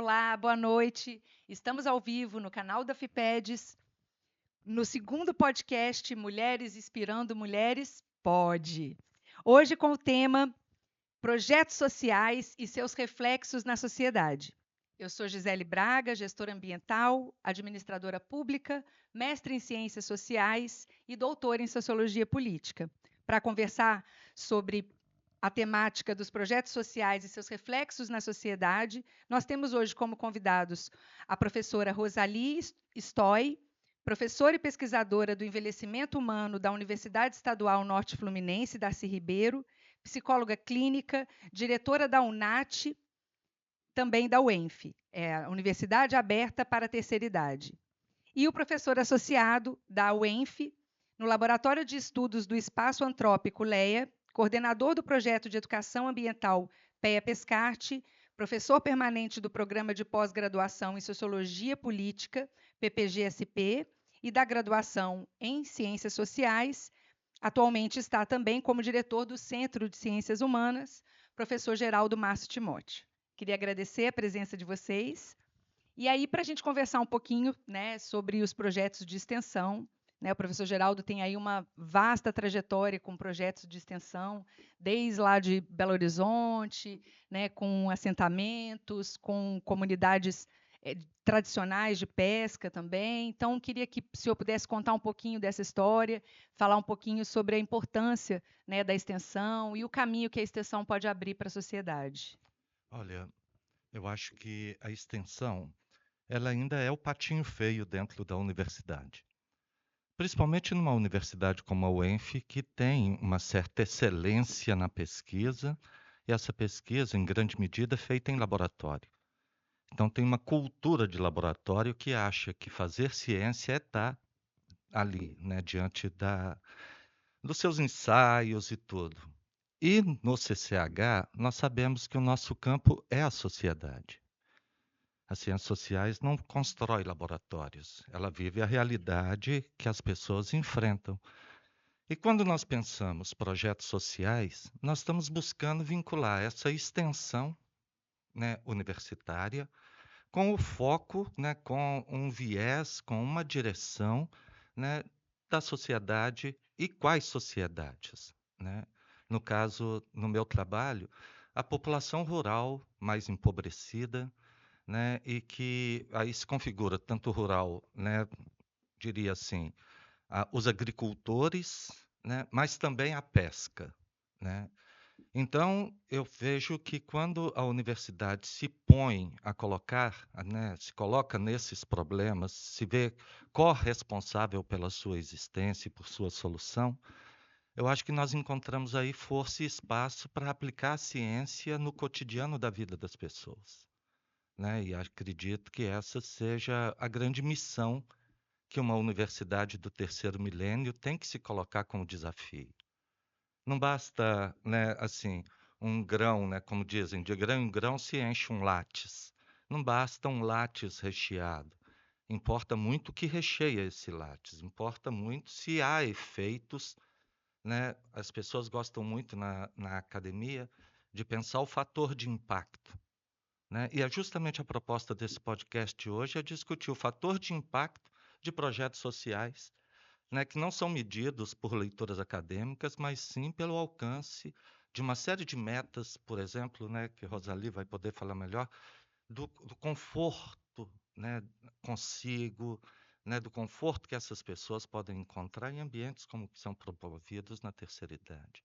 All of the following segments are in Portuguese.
Olá, boa noite. Estamos ao vivo no canal da FIPEDS, no segundo podcast Mulheres Inspirando Mulheres Pode. Hoje com o tema Projetos Sociais e seus reflexos na sociedade. Eu sou Gisele Braga, gestora ambiental, administradora pública, mestre em Ciências Sociais e doutora em Sociologia Política. Para conversar sobre a temática dos projetos sociais e seus reflexos na sociedade, nós temos hoje como convidados a professora Rosalie Stoy, professora e pesquisadora do envelhecimento humano da Universidade Estadual Norte Fluminense, Darcy Ribeiro, psicóloga clínica, diretora da UNAT, também da UENF, a Universidade Aberta para a Terceira Idade. E o professor associado da UENF, no Laboratório de Estudos do Espaço Antrópico LEA, coordenador do projeto de educação ambiental PEA Pescarte, professor permanente do Programa de Pós-Graduação em Sociologia Política, PPGSP, e da graduação em Ciências Sociais. Atualmente está também como diretor do Centro de Ciências Humanas, professor Geraldo Márcio Timóteo. Queria agradecer a presença de vocês. E aí, para a gente conversar um pouquinho, né, sobre os projetos de extensão, né, o professor Geraldo tem aí uma vasta trajetória com projetos de extensão, desde lá de Belo Horizonte, né, com assentamentos, com comunidades tradicionais de pesca também. Então, queria que o senhor pudesse contar um pouquinho dessa história, falar um pouquinho sobre a importância, né, da extensão e o caminho que a extensão pode abrir para a sociedade. Olha, eu acho que a extensão, ela ainda é o patinho feio dentro da universidade. Principalmente numa universidade como a UENF, que tem uma certa excelência na pesquisa, e essa pesquisa, em grande medida, é feita em laboratório. Então, tem uma cultura de laboratório que acha que fazer ciência é estar ali, né, diante dos seus ensaios e tudo. E no CCH, nós sabemos que o nosso campo é a sociedade. As ciências sociais não constrói laboratórios, ela vive a realidade que as pessoas enfrentam. E quando nós pensamos projetos sociais, nós estamos buscando vincular essa extensão, né, universitária com o foco, né, com um viés, com uma direção, né, da sociedade e quais sociedades, né? No caso, no meu trabalho, a população rural mais empobrecida, né, e que aí se configura tanto rural, né, diria assim, os agricultores, né, mas também a pesca, né. Então, eu vejo que quando a universidade se põe a colocar, né, se coloca nesses problemas, se vê corresponsável pela sua existência e por sua solução, eu acho que nós encontramos aí força e espaço para aplicar a ciência no cotidiano da vida das pessoas, né? E acredito que essa seja a grande missão que uma universidade do terceiro milênio tem que se colocar como desafio. Não basta, né, assim, um grão, né, como dizem, de grão em grão se enche um látis. Não basta um látis recheado. Importa muito o que recheia esse látis. Importa muito se há efeitos, né? As pessoas gostam muito na academia de pensar o fator de impacto, né? E é justamente a proposta desse podcast hoje é discutir o fator de impacto de projetos sociais, né, que não são medidos por leituras acadêmicas, mas sim pelo alcance de uma série de metas, por exemplo, né, que Rosalie vai poder falar melhor, do conforto, né, consigo, né, do conforto que essas pessoas podem encontrar em ambientes como que são promovidos na terceira idade.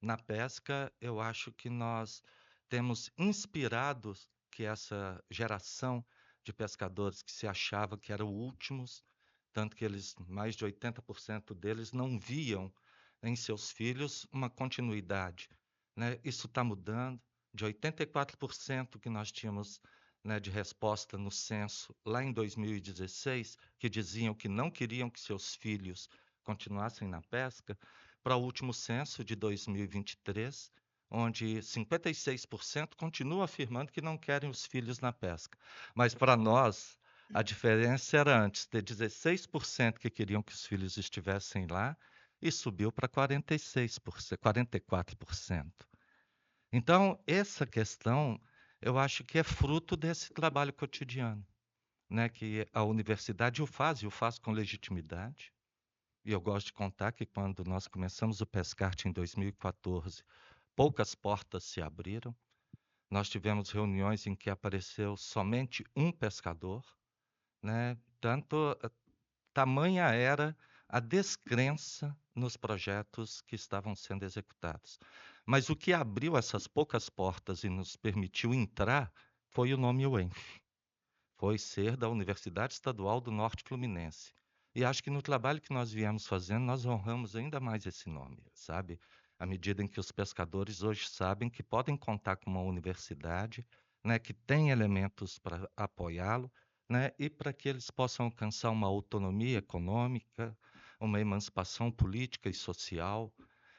Na pesca, eu acho que nós temos inspirado que essa geração de pescadores que se achava que eram últimos, tanto que eles, mais de 80% deles, não viam em seus filhos uma continuidade, né? Isso está mudando. De 84% que nós tínhamos, né, de resposta no censo lá em 2016, que diziam que não queriam que seus filhos continuassem na pesca, para o último censo de 2023, onde 56% continuam afirmando que não querem os filhos na pesca. Mas para nós, a diferença era antes ter 16% que queriam que os filhos estivessem lá e subiu para 46%, 44%. Então, essa questão eu acho que é fruto desse trabalho cotidiano, né, que a universidade o faz, e o faz com legitimidade. E eu gosto de contar que quando nós começamos o Pescarte em 2014, poucas portas se abriram. Nós tivemos reuniões em que apareceu somente um pescador, né? Tamanha era a descrença nos projetos que estavam sendo executados. Mas o que abriu essas poucas portas e nos permitiu entrar foi o nome UENF, foi ser da Universidade Estadual do Norte Fluminense. E acho que no trabalho que nós viemos fazendo, nós honramos ainda mais esse nome, sabe? À medida em que os pescadores hoje sabem que podem contar com uma universidade, né, que tem elementos para apoiá-lo, né, e para que eles possam alcançar uma autonomia econômica, uma emancipação política e social,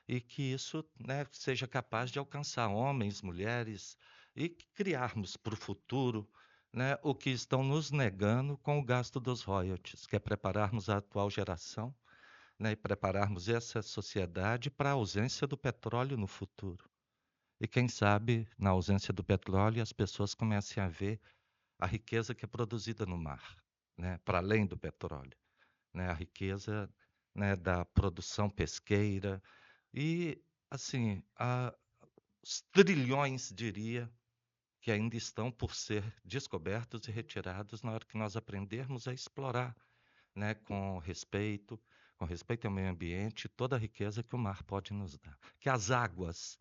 e que isso, né, seja capaz de alcançar homens, mulheres, e criarmos para o futuro, né, o que estão nos negando com o gasto dos royalties, que é prepararmos a atual geração, né, e prepararmos essa sociedade para a ausência do petróleo no futuro. E quem sabe, na ausência do petróleo, as pessoas comecem a ver a riqueza que é produzida no mar, né, para além do petróleo, né, a riqueza, né, da produção pesqueira e, assim, os trilhões, diria, que ainda estão por ser descobertos e retirados na hora que nós aprendermos a explorar, né, com respeito ao meio ambiente, toda a riqueza que o mar pode nos dar. Que as águas,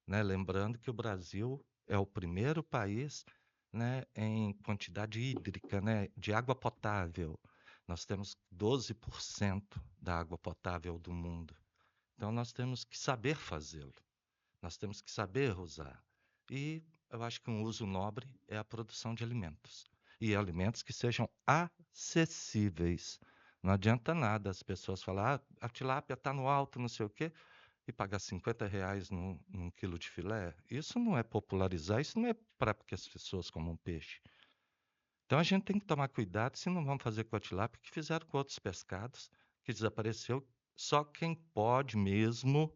né, lembrando que o Brasil é o primeiro país, né, em quantidade hídrica, né, de água potável. Nós temos 12% da água potável do mundo. Então nós temos que saber fazê-lo. Nós temos que saber usar. E eu acho que um uso nobre é a produção de alimentos. E alimentos que sejam acessíveis. Não adianta nada as pessoas falar, ah, a tilápia está no alto, não sei o quê, e pagar R$ 50 num quilo de filé. Isso não é popularizar, isso não é para que as pessoas comam peixe. Então a gente tem que tomar cuidado se não vamos fazer com a tilápia que fizeram com outros pescados, que desapareceu. Só quem pode mesmo,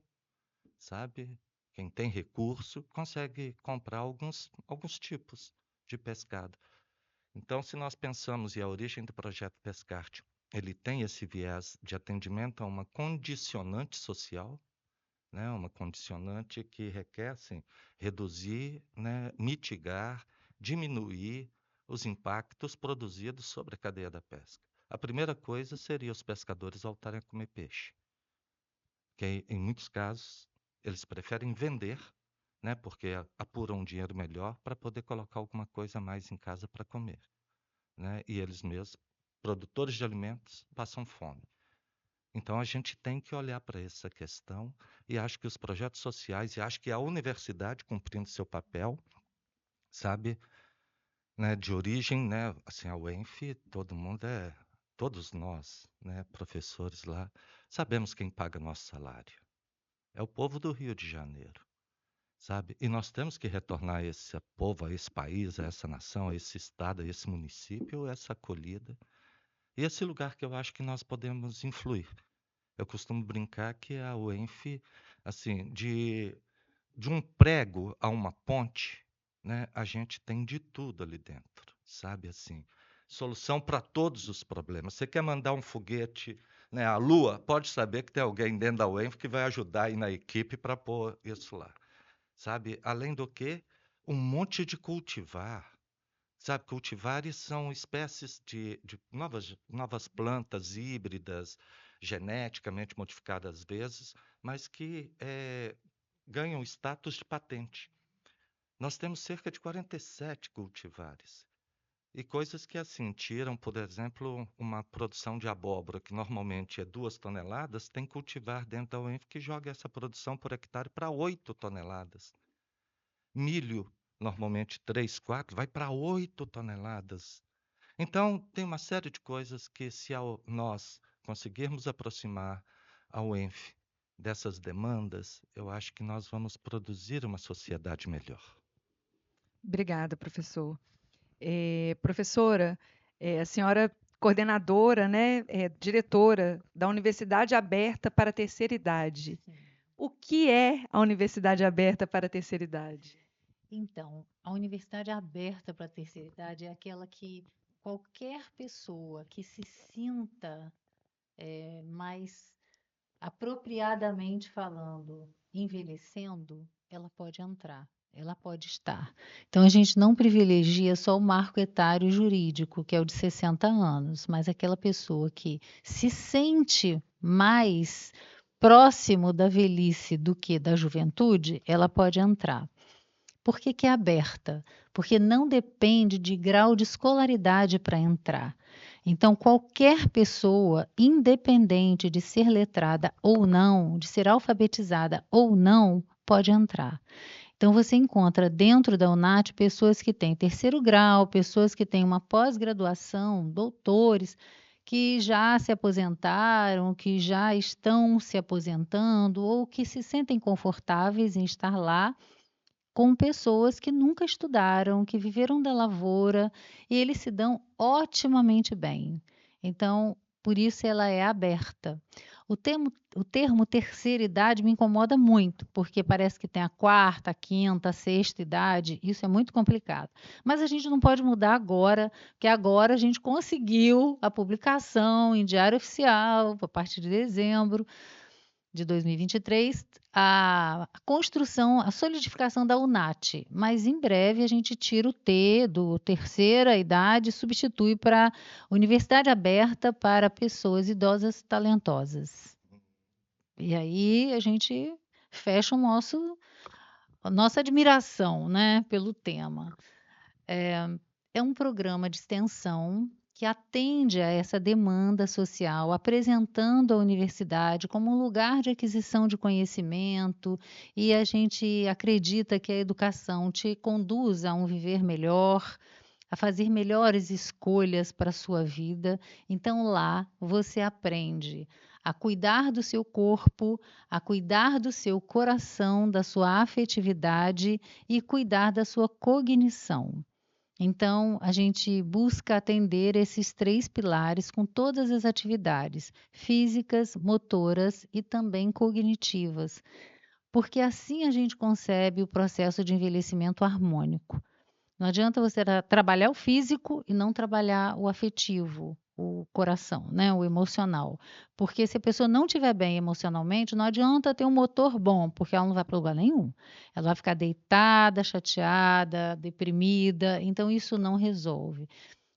sabe? Quem tem recurso consegue comprar alguns tipos de pescado. Então, se nós pensamos, e a origem do projeto Pescarte, ele tem esse viés de atendimento a uma condicionante social, né? Uma condicionante que requer assim, reduzir, né? Mitigar, diminuir os impactos produzidos sobre a cadeia da pesca. A primeira coisa seria os pescadores voltarem a comer peixe, que em muitos casos eles preferem vender, né, porque apuram um dinheiro melhor para poder colocar alguma coisa a mais em casa para comer, né? E eles mesmos, produtores de alimentos, passam fome. Então a gente tem que olhar para essa questão e acho que os projetos sociais e acho que a universidade cumprindo seu papel, sabe, né, de origem, né, assim, a UENF, todos nós, né, professores lá, sabemos quem paga nosso salário. É o povo do Rio de Janeiro, sabe? E nós temos que retornar a esse povo, a esse país, a essa nação, a esse estado, a esse município, essa acolhida. E esse lugar que eu acho que nós podemos influir. Eu costumo brincar que a UENF, assim, de um prego a uma ponte, né, a gente tem de tudo ali dentro, sabe assim? Solução para todos os problemas. Você quer mandar um foguete, né, à Lua? Pode saber que tem alguém dentro da UENF que vai ajudar aí na equipe para pôr isso lá, sabe? Além do que, um monte de cultivar, sabe? Cultivares são espécies de novas plantas híbridas, geneticamente modificadas às vezes, mas que ganham status de patente. Nós temos cerca de 47 cultivares. E coisas que assim tiram, por exemplo, uma produção de abóbora, que normalmente é 2 toneladas, tem cultivar dentro da UENF que joga essa produção por hectare para 8 toneladas. Milho, normalmente 3, 4, vai para 8 toneladas. Então, tem uma série de coisas que, se nós conseguirmos aproximar a UENF dessas demandas, eu acho que nós vamos produzir uma sociedade melhor. Obrigada, professor. Professora, a senhora coordenadora, né, diretora da Universidade Aberta para a Terceira Idade. O que é a Universidade Aberta para a Terceira Idade? Então, a universidade aberta para a terceira idade é aquela que qualquer pessoa que se sinta mais apropriadamente falando, envelhecendo, ela pode entrar, ela pode estar. Então, a gente não privilegia só o marco etário jurídico, que é o de 60 anos, mas aquela pessoa que se sente mais próximo da velhice do que da juventude, ela pode entrar. Por que que é aberta? Porque não depende de grau de escolaridade para entrar. Então, qualquer pessoa, independente de ser letrada ou não, de ser alfabetizada ou não, pode entrar. Então, você encontra dentro da UNAT pessoas que têm terceiro grau, pessoas que têm uma pós-graduação, doutores, que já se aposentaram, que já estão se aposentando ou que se sentem confortáveis em estar lá com pessoas que nunca estudaram, que viveram da lavoura, e eles se dão otimamente bem. Então, por isso ela é aberta. O termo terceira idade me incomoda muito, porque parece que tem a quarta, a quinta, a sexta idade, isso é muito complicado. Mas a gente não pode mudar agora, porque agora a gente conseguiu a publicação em Diário Oficial, a partir de dezembro de 2023, a construção, a solidificação da UNAT, mas em breve a gente tira o T do terceira idade e substitui para Universidade Aberta para Pessoas Idosas Talentosas. E aí a gente fecha a nossa admiração, né, pelo tema. É um programa de extensão que atende a essa demanda social, apresentando a universidade como um lugar de aquisição de conhecimento, e a gente acredita que a educação te conduz a um viver melhor, a fazer melhores escolhas para a sua vida. Então lá você aprende a cuidar do seu corpo, a cuidar do seu coração, da sua afetividade e cuidar da sua cognição. Então, a gente busca atender esses três pilares com todas as atividades físicas, motoras e também cognitivas, porque assim a gente concebe o processo de envelhecimento harmônico. Não adianta você trabalhar o físico e não trabalhar o afetivo, o coração, né, o emocional. Porque se a pessoa não estiver bem emocionalmente, não adianta ter um motor bom, porque ela não vai para lugar nenhum. Ela vai ficar deitada, chateada, deprimida, então isso não resolve.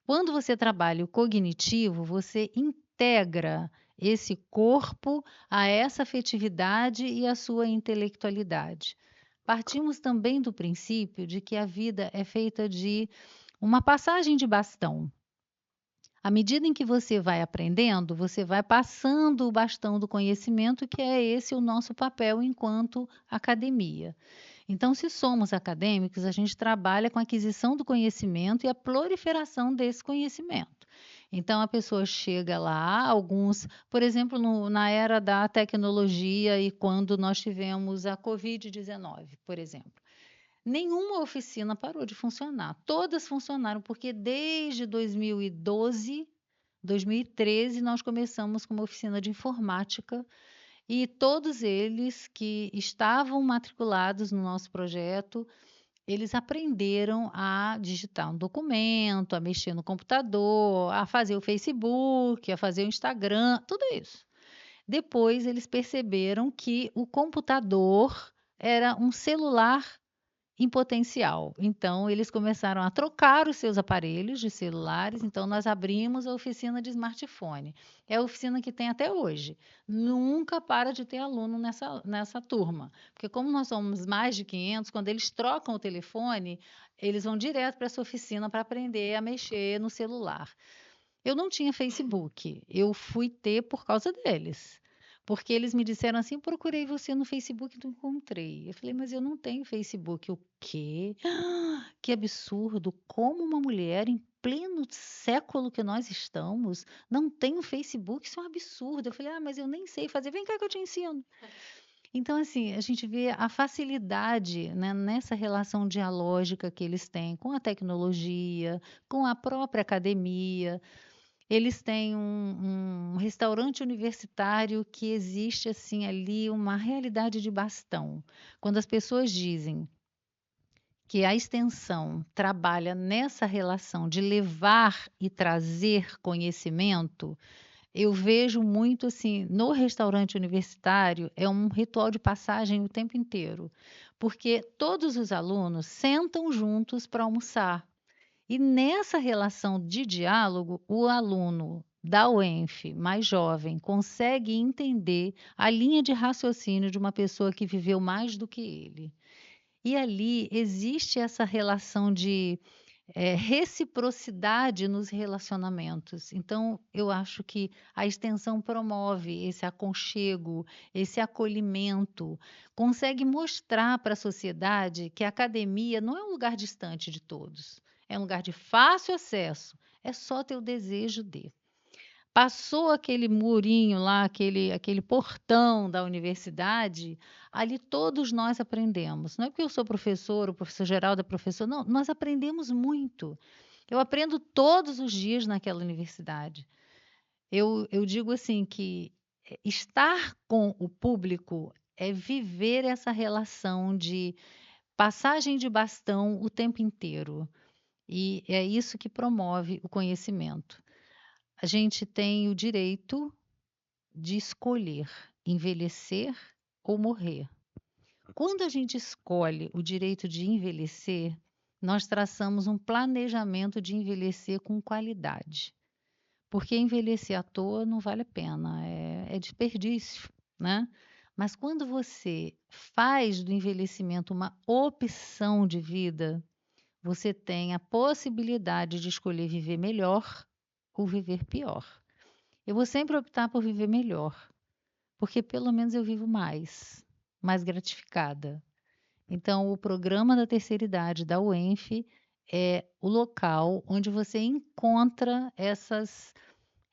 Quando você trabalha o cognitivo, você integra esse corpo a essa afetividade e a sua intelectualidade. Partimos também do princípio de que a vida é feita de uma passagem de bastão. À medida em que você vai aprendendo, você vai passando o bastão do conhecimento, que é esse o nosso papel enquanto academia. Então, se somos acadêmicos, a gente trabalha com a aquisição do conhecimento e a proliferação desse conhecimento. Então, a pessoa chega lá, alguns, por exemplo, na era da tecnologia e quando nós tivemos a Covid-19, por exemplo. Nenhuma oficina parou de funcionar. Todas funcionaram, porque desde 2012, 2013, nós começamos com uma oficina de informática e todos eles que estavam matriculados no nosso projeto, eles aprenderam a digitar um documento, a mexer no computador, a fazer o Facebook, a fazer o Instagram, tudo isso. Depois eles perceberam que o computador era um celular em potencial. Então, eles começaram a trocar os seus aparelhos de celulares. Então, nós abrimos a oficina de smartphone. É a oficina que tem até hoje. Nunca para de ter aluno nessa turma. Porque, como nós somos mais de 500, quando eles trocam o telefone, eles vão direto para essa oficina para aprender a mexer no celular. Eu não tinha Facebook, eu fui ter por causa deles. Porque eles me disseram assim: procurei você no Facebook e não encontrei. Eu falei, mas eu não tenho Facebook. O quê? Que absurdo! Como uma mulher em pleno século que nós estamos não tem um Facebook? Isso é um absurdo. Eu falei, mas eu nem sei fazer. Vem cá que eu te ensino. Então, assim, a gente vê a facilidade, né, nessa relação dialógica que eles têm com a tecnologia, com a própria academia. Eles têm um restaurante universitário que existe assim ali uma realidade de bastão. Quando as pessoas dizem que a extensão trabalha nessa relação de levar e trazer conhecimento, eu vejo muito assim, no restaurante universitário, é um ritual de passagem o tempo inteiro, porque todos os alunos sentam juntos para almoçar. E nessa relação de diálogo, o aluno da UENF, mais jovem, consegue entender a linha de raciocínio de uma pessoa que viveu mais do que ele. E ali existe essa relação de reciprocidade nos relacionamentos. Então, eu acho que a extensão promove esse aconchego, esse acolhimento, consegue mostrar para a sociedade que a academia não é um lugar distante de todos, é um lugar de fácil acesso, é só ter o desejo de. Passou aquele murinho lá, aquele portão da universidade, ali todos nós aprendemos. Não é porque eu sou professor, o professor Geraldo é professor, não, nós aprendemos muito. Eu aprendo todos os dias naquela universidade. Eu digo assim que estar com o público é viver essa relação de passagem de bastão o tempo inteiro. E é isso que promove o conhecimento. A gente tem o direito de escolher envelhecer ou morrer. Quando a gente escolhe o direito de envelhecer, nós traçamos um planejamento de envelhecer com qualidade. Porque envelhecer à toa não vale a pena, é desperdício, né? Mas quando você faz do envelhecimento uma opção de vida, você tem a possibilidade de escolher viver melhor ou viver pior. Eu vou sempre optar por viver melhor, porque pelo menos eu vivo mais gratificada. Então, o programa da terceira idade da UENF é o local onde você encontra essas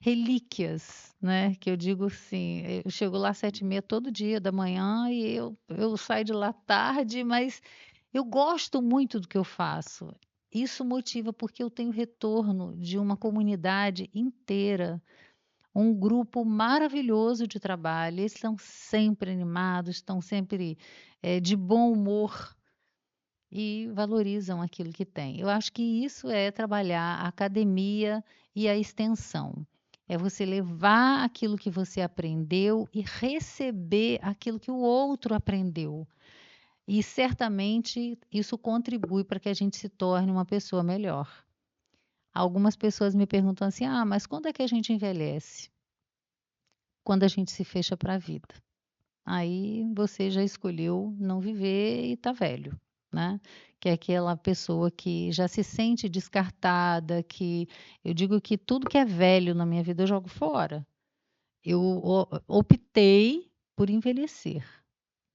relíquias, né? Que eu digo assim, eu chego lá às 7h30 todo dia da manhã e eu saio de lá tarde, mas eu gosto muito do que eu faço. Isso motiva porque eu tenho retorno de uma comunidade inteira, um grupo maravilhoso de trabalho. Eles estão sempre animados, estão sempre de bom humor e valorizam aquilo que têm. Eu acho que isso é trabalhar a academia e a extensão. É você levar aquilo que você aprendeu e receber aquilo que o outro aprendeu. E certamente isso contribui para que a gente se torne uma pessoa melhor. Algumas pessoas me perguntam assim: ah, mas quando é que a gente envelhece? Quando a gente se fecha para a vida. Aí você já escolheu não viver e tá velho, né? Que é aquela pessoa que já se sente descartada, que eu digo que tudo que é velho na minha vida eu jogo fora. Eu optei por envelhecer,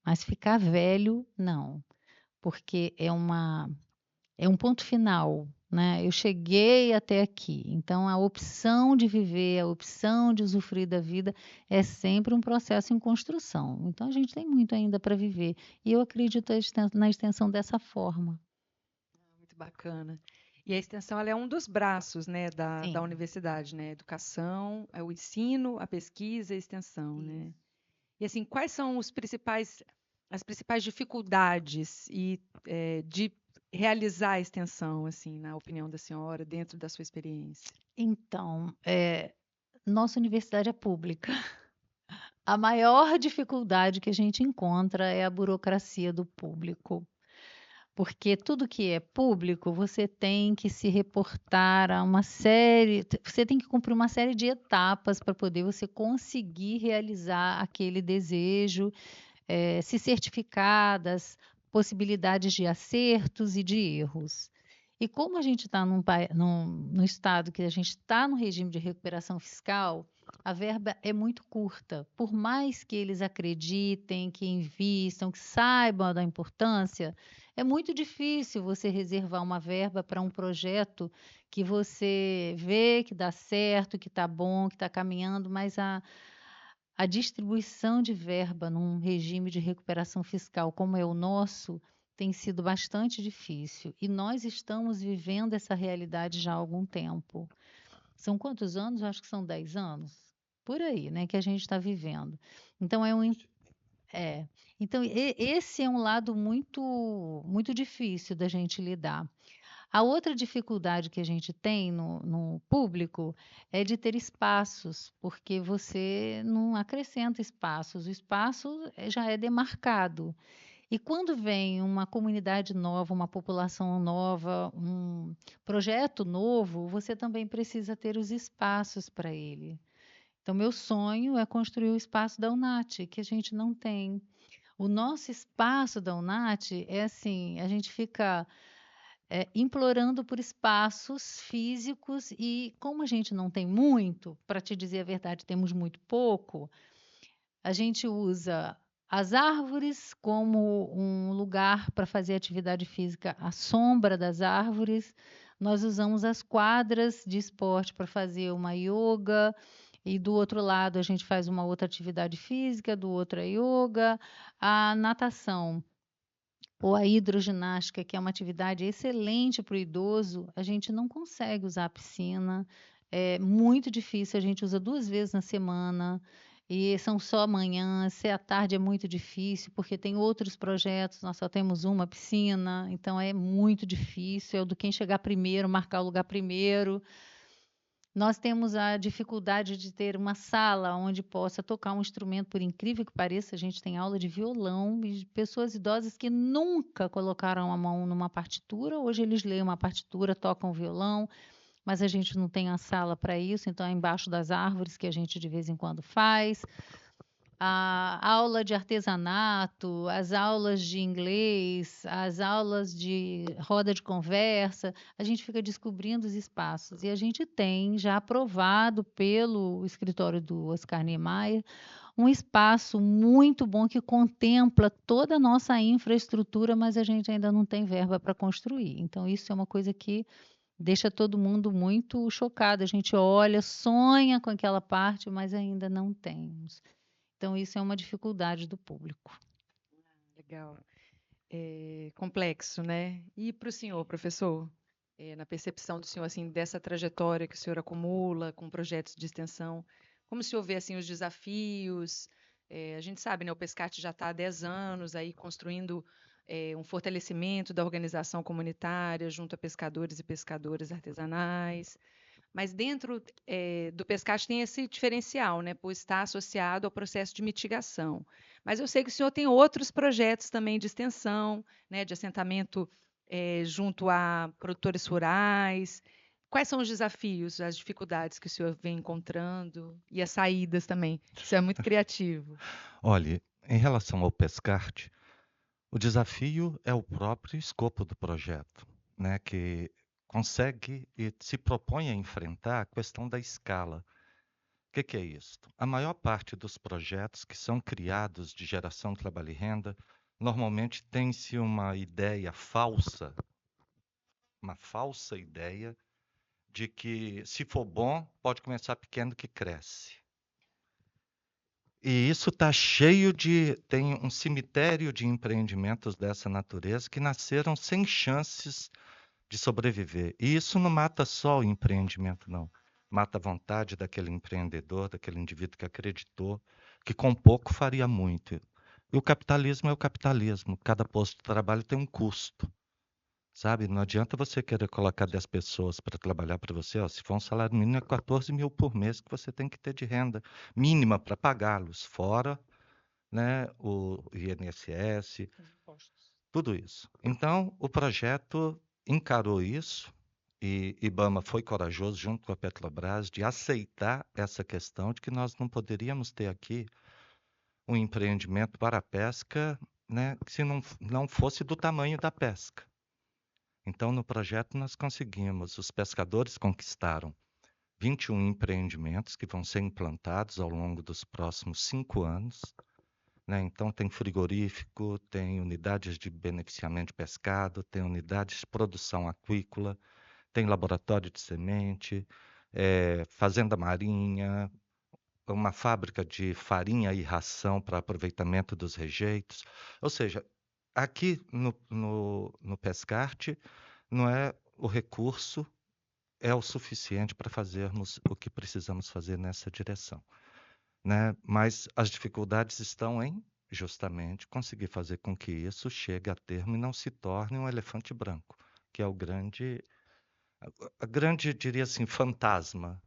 mas ficar velho, não, porque é um ponto final, né? Eu cheguei até aqui, então a opção de viver, a opção de usufruir da vida é sempre um processo em construção. Então a gente tem muito ainda para viver e eu acredito na extensão dessa forma. Muito bacana. E a extensão ela é um dos braços, né, da Sim, universidade, né? Educação, é o ensino, a pesquisa e a extensão, isso. né? E assim, quais são as principais dificuldades de realizar a extensão, assim, na opinião da senhora, dentro da sua experiência? Então, nossa universidade é pública. A maior dificuldade que a gente encontra é a burocracia do público. Porque tudo que é público, você tem que se reportar a uma série, você tem que cumprir uma série de etapas para poder você conseguir realizar aquele desejo, se certificar das possibilidades de acertos e de erros. E como a gente está no estado que a gente está no regime de recuperação fiscal, a verba é muito curta. Por mais que eles acreditem, que invistam, que saibam da importância, é muito difícil você reservar uma verba para um projeto que você vê que dá certo, que está bom, que está caminhando, mas a distribuição de verba num regime de recuperação fiscal como é o nosso tem sido bastante difícil e nós estamos vivendo essa realidade já há algum tempo. São quantos anos? Eu acho que são 10 anos, por aí, né, que a gente está vivendo. Então é um É. Então, esse é um lado muito difícil da gente lidar. A outra dificuldade que a gente tem no público é de ter espaços, porque você não acrescenta espaços, o espaço já é demarcado. E quando vem uma comunidade nova, uma população nova, um projeto novo, você também precisa ter os espaços para ele. Então, meu sonho é construir o espaço da UNAT, que a gente não tem. O nosso espaço da UNAT é assim, a gente fica implorando por espaços físicos e como a gente não tem muito, para te dizer a verdade, temos muito pouco, a gente usa as árvores como um lugar para fazer atividade física à sombra das árvores. Nós usamos as quadras de esporte para fazer uma yoga, e do outro lado a gente faz uma outra atividade física, do outro a yoga, a natação ou a hidroginástica, que é uma atividade excelente para o idoso, a gente não consegue usar a piscina, é muito difícil, a gente usa 2 vezes na semana, e são só manhãs, se é à tarde é muito difícil, porque tem outros projetos, nós só temos uma piscina, então é muito difícil, é o do quem chegar primeiro, marcar o lugar primeiro. Nós temos a dificuldade de ter uma sala onde possa tocar um instrumento, por incrível que pareça, a gente tem aula de violão e de pessoas idosas que nunca colocaram a mão numa partitura, hoje eles leem uma partitura, tocam violão, mas a gente não tem a sala para isso, então é embaixo das árvores que a gente de vez em quando faz. A aula de artesanato, as aulas de inglês, as aulas de roda de conversa, a gente fica descobrindo os espaços. E a gente tem já aprovado pelo escritório do Oscar Niemeyer um espaço muito bom que contempla toda a nossa infraestrutura, mas a gente ainda não tem verba para construir. Então, isso é uma coisa que deixa todo mundo muito chocado. A gente olha, sonha com aquela parte, mas ainda não temos. Então, isso é uma dificuldade do público. Legal. Complexo, né? E para o senhor, professor, na percepção do senhor, assim, dessa trajetória que o senhor acumula com projetos de extensão, como o senhor vê, assim, os desafios? A gente sabe, né, o Pescate já está há 10 anos aí construindo um fortalecimento da organização comunitária junto a pescadores e pescadoras artesanais. Mas dentro do Pescate tem esse diferencial, né, por estar associado ao processo de mitigação. Mas eu sei que o senhor tem outros projetos também de extensão, né, de assentamento junto a produtores rurais. Quais são os desafios, as dificuldades que o senhor vem encontrando e as saídas também? Isso é muito criativo. Olhe, em relação ao Pescarte, o desafio é o próprio escopo do projeto, né, que consegue e se propõe a enfrentar a questão da escala. O que que é isso? A maior parte dos projetos que são criados de geração de trabalho e renda, normalmente tem-se uma falsa ideia de que se for bom, pode começar pequeno que cresce. E isso está cheio tem um cemitério de empreendimentos dessa natureza que nasceram sem chances de sobreviver. E isso não mata só o empreendimento, não. Mata a vontade daquele empreendedor, daquele indivíduo que acreditou que com pouco faria muito. E o capitalismo é o capitalismo. Cada posto de trabalho tem um custo, sabe? Não adianta você querer colocar 10 pessoas para trabalhar para você. Ó, se for um salário mínimo, é 14 mil por mês que você tem que ter de renda mínima para pagá-los, fora, né, o INSS, Os impostos. tudo isso. Então, o projeto encarou isso e IBAMA foi corajoso, junto com a Petrobras, de aceitar essa questão de que nós não poderíamos ter aqui um empreendimento para a pesca, né, se não fosse do tamanho da pesca. Então, no projeto, nós conseguimos, os pescadores conquistaram 21 empreendimentos que vão ser implantados ao longo dos próximos 5 anos. Né? Então, tem frigorífico, tem unidades de beneficiamento de pescado, tem unidades de produção aquícola, tem laboratório de semente, fazenda marinha, uma fábrica de farinha e ração para aproveitamento dos rejeitos. Ou seja, aqui no Pescarte, não é o recurso é o suficiente para fazermos o que precisamos fazer nessa direção, né? Mas as dificuldades estão em justamente conseguir fazer com que isso chegue a termo e não se torne um elefante branco, que é a grande, diria assim, fantasma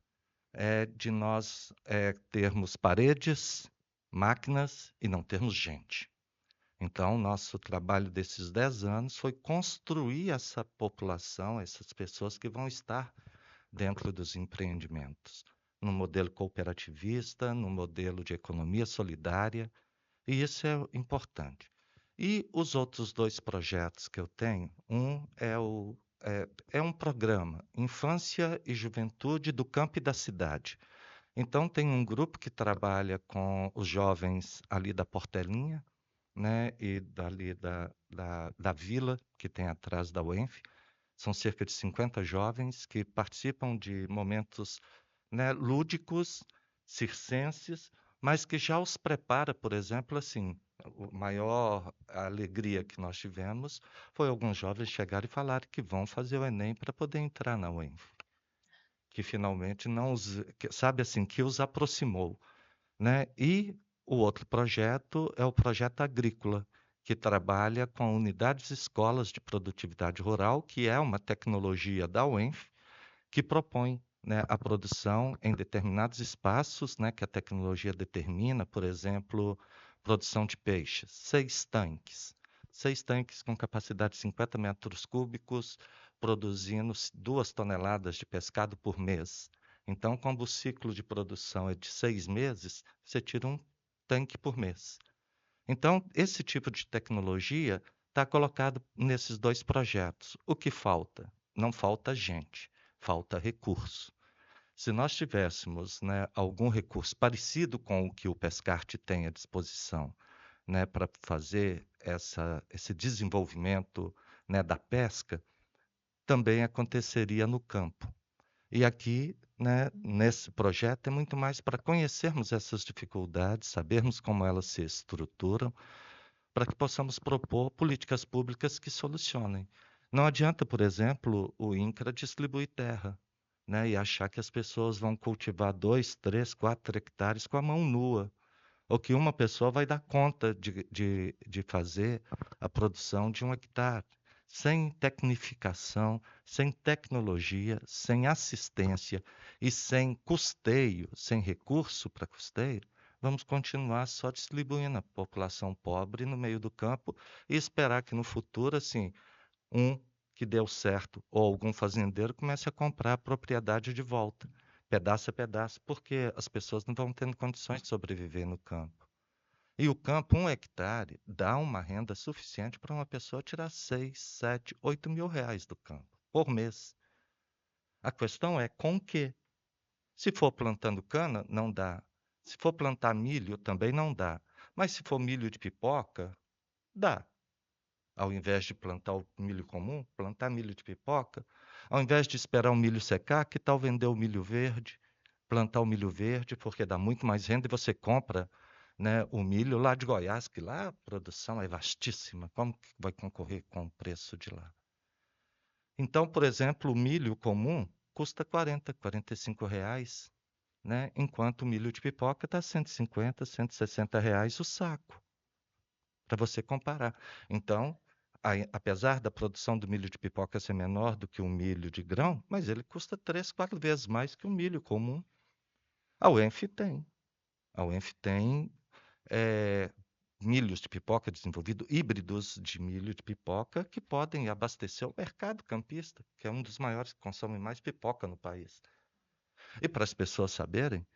de nós termos paredes, máquinas e não termos gente. Então, nosso trabalho desses 10 anos foi construir essa população, essas pessoas que vão estar dentro dos empreendimentos, no modelo cooperativista, no modelo de economia solidária, e isso é importante. E os outros 2 projetos que eu tenho, um é um programa Infância e Juventude do Campo e da Cidade. Então tem um grupo que trabalha com os jovens ali da Portelinha, né, e dali da vila que tem atrás da UENF. São cerca de 50 jovens que participam de momentos, né, lúdicos, circenses, mas que já os prepara, por exemplo, assim, a maior alegria que nós tivemos foi alguns jovens chegarem e falarem que vão fazer o Enem para poder entrar na UENF, que finalmente não os, sabe assim, que os aproximou, né? E o outro projeto é o projeto agrícola, que trabalha com unidades escolas de produtividade rural, que é uma tecnologia da UENF, que propõe, né, a produção em determinados espaços, né, que a tecnologia determina, por exemplo, produção de peixes, 6 tanques com capacidade de 50 metros cúbicos, produzindo 2 toneladas de pescado por mês. Então, como o ciclo de produção é de 6 meses, você tira um tanque por mês. Então, esse tipo de tecnologia está colocado nesses 2 projetos. O que falta? Não falta gente, falta recurso. Se nós tivéssemos, né, algum recurso parecido com o que o Pescarte tem à disposição, né, para fazer esse desenvolvimento, né, da pesca, também aconteceria no campo. E aqui, né, nesse projeto, é muito mais para conhecermos essas dificuldades, sabermos como elas se estruturam, para que possamos propor políticas públicas que solucionem. Não adianta, por exemplo, o INCRA distribuir terra, né, e achar que as pessoas vão cultivar 2, 3, 4 hectares com a mão nua, ou que uma pessoa vai dar conta de fazer a produção de 1 hectare. Sem tecnificação, sem tecnologia, sem assistência e sem custeio, sem recurso para custeio, vamos continuar só distribuindo a população pobre no meio do campo e esperar que no futuro, assim, um que deu certo ou algum fazendeiro comece a comprar a propriedade de volta, pedaço a pedaço, porque as pessoas não vão tendo condições de sobreviver no campo. E o campo, 1 hectare, dá uma renda suficiente para uma pessoa tirar 6, 7, 8 mil reais do campo por mês. A questão é com o quê? Se for plantando cana, não dá. Se for plantar milho, também não dá. Mas se for milho de pipoca, dá. Ao invés de plantar o milho comum, plantar milho de pipoca. Ao invés de esperar o milho secar, que tal vender o milho verde? Plantar o milho verde, porque dá muito mais renda e você compra, né, o milho lá de Goiás, que lá a produção é vastíssima. Como que vai concorrer com o preço de lá? Então, por exemplo, o milho comum custa 40, 45 reais, né? Enquanto o milho de pipoca está 150, 160 reais o saco, para você comparar. Então, apesar da produção do milho de pipoca ser menor do que o milho de grão, mas ele custa 3, 4 vezes mais que o milho comum. A UENF tem. A UENF tem milhos de pipoca desenvolvido, híbridos de milho de pipoca, que podem abastecer o mercado campista, que é um dos maiores que consome mais pipoca no país. E para as pessoas saberem,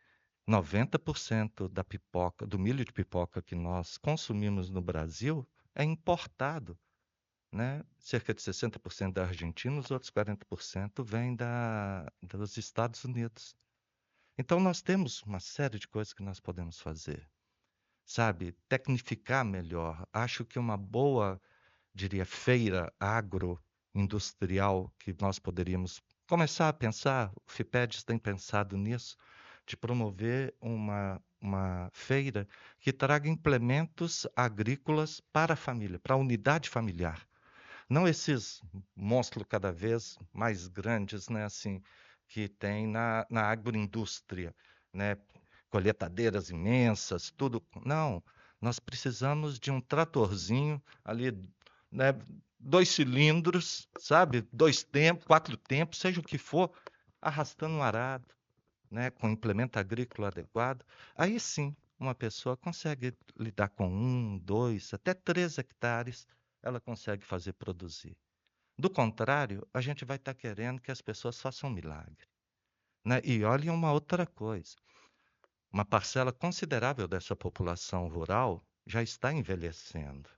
90% da pipoca, do milho de pipoca que nós consumimos no Brasil é importado, né? Cerca de 60% da Argentina, os outros 40% vêm dos Estados Unidos. Então nós temos uma série de coisas que nós podemos fazer, sabe? Tecnificar melhor. Acho que uma boa, diria, feira agroindustrial que nós poderíamos começar a pensar, o FIPEDS tem pensado nisso, de promover uma feira que traga implementos agrícolas para a família, para a unidade familiar. Não esses monstros cada vez mais grandes, né, assim, que tem na agroindústria, né, colheitadeiras imensas, tudo. Não, Nós precisamos de um tratorzinho ali, né, 2 cilindros, sabe? 2 tempos, 4 tempos, seja o que for, arrastando um arado, né, com implemento agrícola adequado. Aí sim, uma pessoa consegue lidar com 1, 2, até 3 hectares, ela consegue fazer produzir. Do contrário, a gente vai estar querendo que as pessoas façam milagre, né? E olhem uma outra coisa. Uma parcela considerável dessa população rural já está envelhecendo.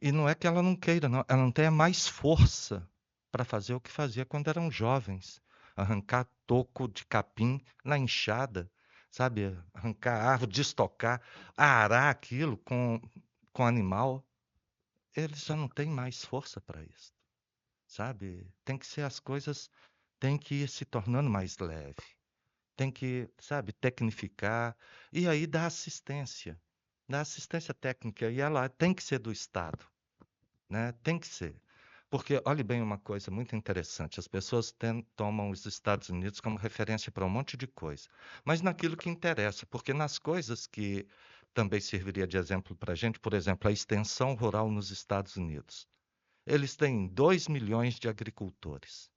E não é que ela não queira, não. Ela não tem mais força para fazer o que fazia quando eram jovens. Arrancar toco de capim na enxada, sabe? Arrancar árvore, destocar, arar aquilo com animal. Eles já não têm mais força para isso, sabe? Tem que ser as coisas, tem que ir se tornando mais leve. Tem que, sabe, tecnificar e aí dar assistência técnica e ela tem que ser do Estado, né? Tem que ser. Porque, olhe bem uma coisa muito interessante, as pessoas tomam os Estados Unidos como referência para um monte de coisa, mas naquilo que interessa, porque nas coisas que também serviria de exemplo para a gente, por exemplo, a extensão rural nos Estados Unidos. Eles têm 2 milhões de agricultores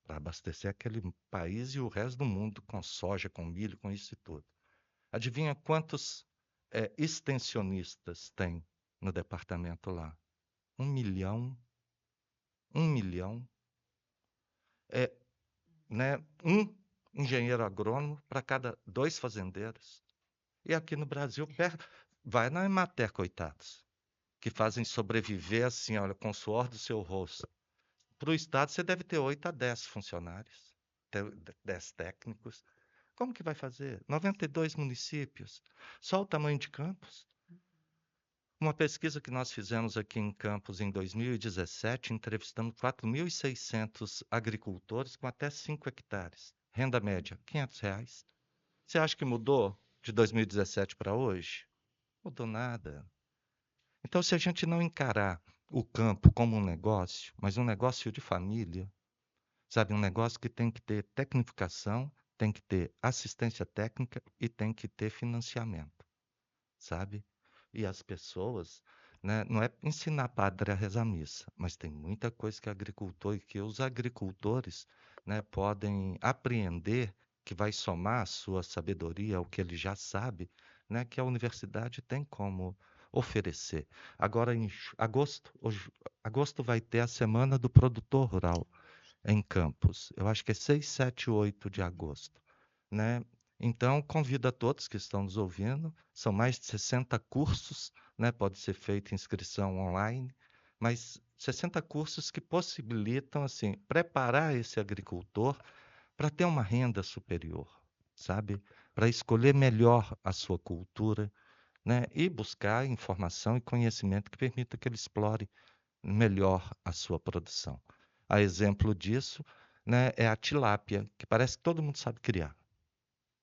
para abastecer aquele país e o resto do mundo com soja, com milho, com isso e tudo. Adivinha quantos extensionistas tem no departamento lá? 1 milhão. 1 milhão. É, né, um engenheiro agrônomo para cada 2 fazendeiros. E aqui no Brasil, vai na Emater, coitados, que fazem sobreviver assim, olha, com o suor do seu rosto. Para o Estado, você deve ter 8 a 10 funcionários, 10 técnicos. Como que vai fazer? 92 municípios. Só o tamanho de Campos. Uma pesquisa que nós fizemos aqui em Campos em 2017, entrevistamos 4.600 agricultores com até 5 hectares. Renda média, R$ 500. Você acha que mudou de 2017 para hoje? Mudou nada. Então, se a gente não encarar o campo como um negócio, mas um negócio de família, sabe, um negócio que tem que ter tecnificação, tem que ter assistência técnica e tem que ter financiamento, sabe? E as pessoas, né, não é ensinar padre a rezar missa, mas tem muita coisa que agricultor e que os agricultores, né, podem apreender que vai somar a sua sabedoria ao que ele já sabe, né, que a universidade tem como oferecer. Agora, em agosto vai ter a Semana do Produtor Rural em Campos. Eu acho que é 6, 7, 8 de agosto, né? Então, convido a todos que estão nos ouvindo. São mais de 60 cursos, né? Pode ser feita inscrição online, mas 60 cursos que possibilitam, assim, preparar esse agricultor para ter uma renda superior, sabe? Para escolher melhor a sua cultura, né? E buscar informação e conhecimento que permita que ele explore melhor a sua produção. A exemplo disso, né, é a tilápia, que parece que todo mundo sabe criar,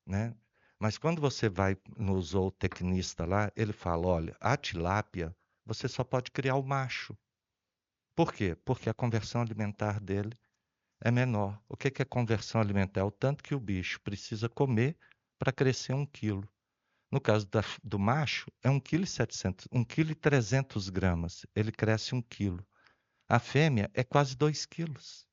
né? Mas quando você vai no zootecnista lá, ele fala, olha, a tilápia você só pode criar o macho. Por quê? Porque a conversão alimentar dele é menor. O que é conversão alimentar? É o tanto que o bicho precisa comer para crescer 1 quilo. No caso do macho, é 1,7 kg, 1,3 kg. Ele cresce 1 quilo. A fêmea é quase 2 quilos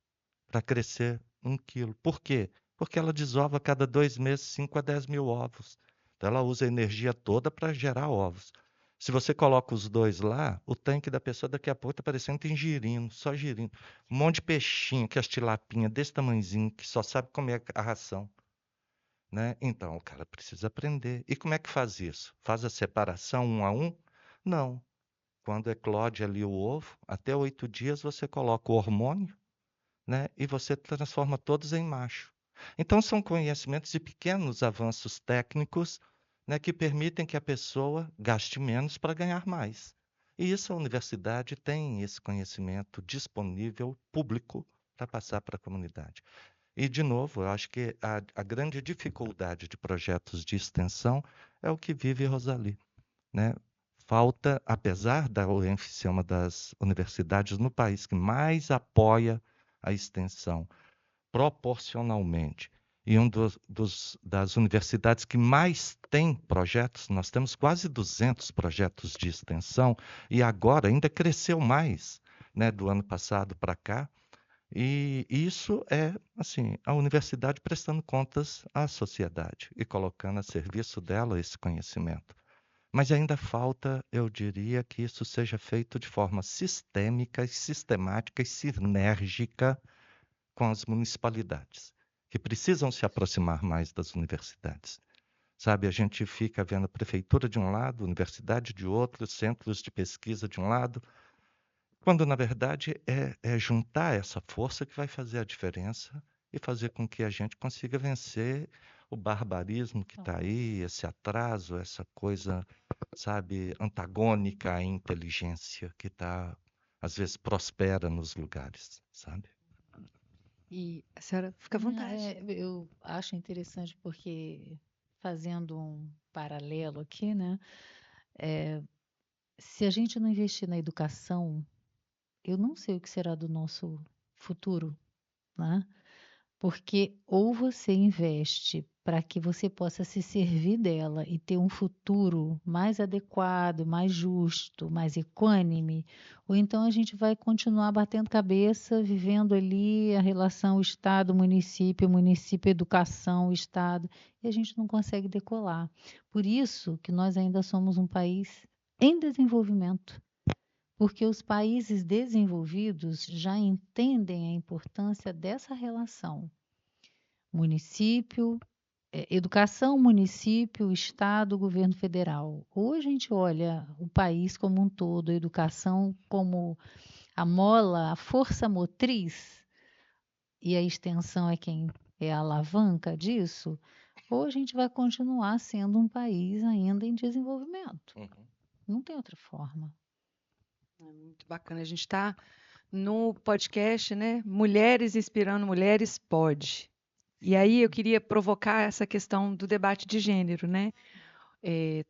para crescer 1 quilo. Por quê? Porque ela desova a cada 2 meses 5 a 10 mil ovos. Então ela usa a energia toda para gerar ovos. Se você coloca os dois lá, o tanque da pessoa daqui a pouco está parecendo que tem girino, só girino. Um monte de peixinho, que as tilapinhas desse tamanhozinho, que só sabe comer a ração. Né? Então, o cara precisa aprender. E como é que faz isso? Faz a separação 1 a 1? Não. Quando eclode ali o ovo, até 8 dias você coloca o hormônio, né? E você transforma todos em macho. Então são conhecimentos e pequenos avanços técnicos, né, que permitem que a pessoa gaste menos para ganhar mais. E isso a universidade tem esse conhecimento disponível, público, para passar para a comunidade. E, de novo, eu acho que a grande dificuldade de projetos de extensão é o que vive Rosali, né? Falta, apesar da UENF ser uma das universidades no país que mais apoia a extensão proporcionalmente e das universidades que mais tem projetos. Nós temos quase 200 projetos de extensão e agora ainda cresceu mais, né, do ano passado para cá. E isso é, assim, a universidade prestando contas à sociedade e colocando a serviço dela esse conhecimento. Mas ainda falta, eu diria, que isso seja feito de forma sistêmica, sistemática e sinérgica com as municipalidades, que precisam se aproximar mais das universidades. Sabe, a gente fica vendo a prefeitura de um lado, universidade de outro, centros de pesquisa de um lado, quando na verdade é juntar essa força que vai fazer a diferença e fazer com que a gente consiga vencer o barbarismo que está aí, esse atraso, essa coisa, sabe, antagônica à inteligência que está, às vezes, prospera nos lugares, sabe? E a senhora fica à vontade. Eu acho interessante porque, fazendo um paralelo aqui, né? Se a gente não investir na educação, eu não sei o que será do nosso futuro, né? Porque ou você investe para que você possa se servir dela e ter um futuro mais adequado, mais justo, mais equânime, ou então a gente vai continuar batendo cabeça, vivendo ali a relação Estado-município, município-educação, Estado, e a gente não consegue decolar. Por isso que nós ainda somos um país em desenvolvimento. Porque os países desenvolvidos já entendem a importância dessa relação município, educação, município, Estado, governo federal. Hoje a gente olha o país como um todo, a educação como a mola, a força motriz, e a extensão é quem é a alavanca disso. Ou a gente vai continuar sendo um país ainda em desenvolvimento. Não tem outra forma. Muito bacana. A gente está no podcast, né? Mulheres inspirando mulheres pode. E aí eu queria provocar essa questão do debate de gênero, né?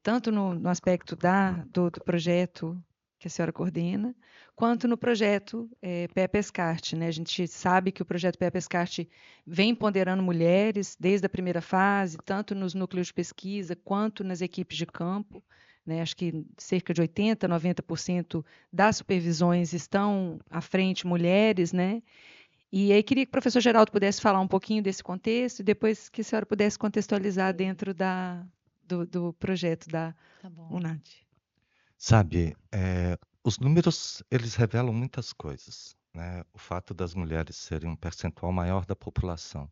Tanto no aspecto do projeto que a senhora coordena, quanto no projeto Pé Pescarte, né? A gente sabe que o projeto Pé Pescarte vem ponderando mulheres desde a primeira fase, tanto nos núcleos de pesquisa quanto nas equipes de campo, né? Acho que cerca de 80, 90% das supervisões estão à frente mulheres, né? E aí queria que o professor Geraldo pudesse falar um pouquinho desse contexto e depois que a senhora pudesse contextualizar dentro do projeto da Tá bom. UNAD. Sabe, os números, eles revelam muitas coisas, né? O fato das mulheres serem um percentual maior da população